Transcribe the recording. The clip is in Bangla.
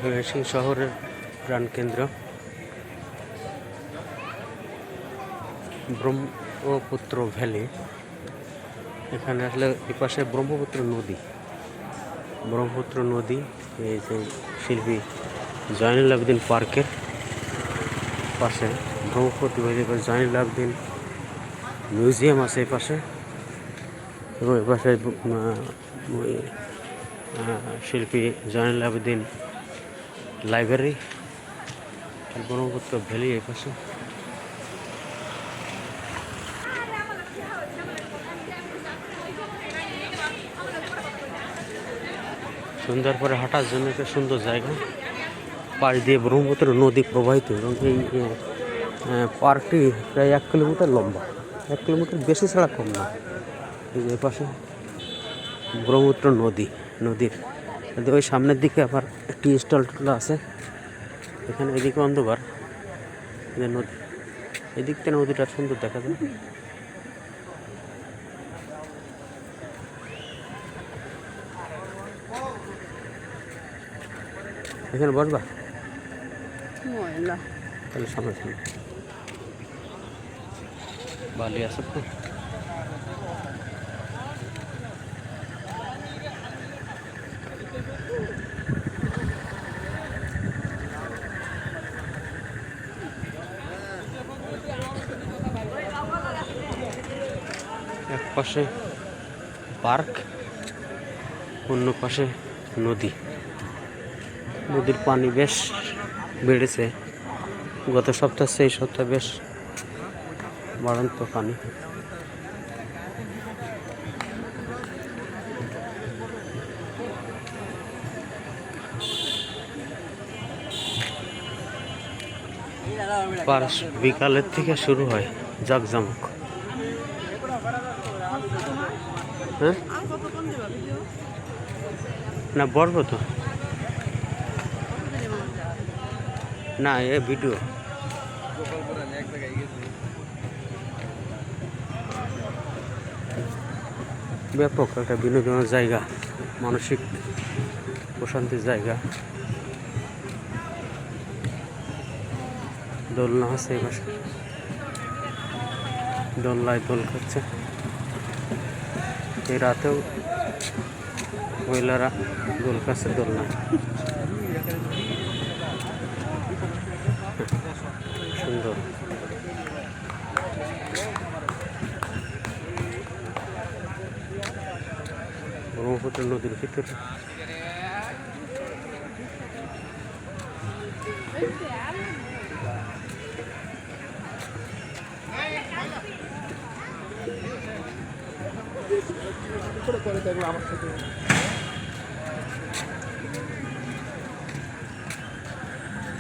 ময়মনসিংহ শহরের প্রাণকেন্দ্র ব্রহ্মপুত্র ভ্যালি। এখানে আসলে এই পাশে ব্রহ্মপুত্র নদী এই যে শিল্পী জয়নুল আবেদিন পার্কের পাশে ব্রহ্মপুত্র ভ্যালি বা জয়নুল আবেদিন মিউজিয়াম আছে এই পাশে, এবং এই পাশে শিল্পী জয়নুল আবেদিন লাইব্রেরি। ব্রহ্মপুত্র ভ্যালি এই পাশে। সন্ধ্যার পরে হাঁটার জন্য একটা সুন্দর জায়গা, পাশ দিয়ে ব্রহ্মপুত্র নদী প্রবাহিত, এবং এই পার্কটি প্রায় 1 কিলোমিটার লম্বা, 1 কিলোমিটার বেশি ছাড়া কম না। এই যে পাশে ব্রহ্মপুত্র নদীর ওই সামনের দিকে আবার টি স্টল আছে। এখানে এদিকে অন্ধকার, নদী এদিক থেকে নদীটা সুন্দর দেখা যায়। এখানে বসবা তাহলে সামনে বালি আছে তো। এক পাশে পার্ক, অন্য পাশে নদীর পানি বেশ বেড়েছে। গত সপ্তাহ সেই সপ্তাহ বেশ বাড়ন্ত পানি। বিকালের থেকে শুরু হয় জাঁকজমক। হ্যাঁ না বলবো তো না, এ ভিডিও ব্যাপক একটা বিনোদনের জায়গা, মানসিক প্রশান্তির জায়গা। দোলনা আছে এই পাশে, দোলনায় দোল খাচ্ছে। এই রাতেও মহিলারা দোল খাচ্ছে দোলনায়। সুন্দর ব্রহ্মপুত্র নদীর ভিতরে। করে দেখবো আমার সাথে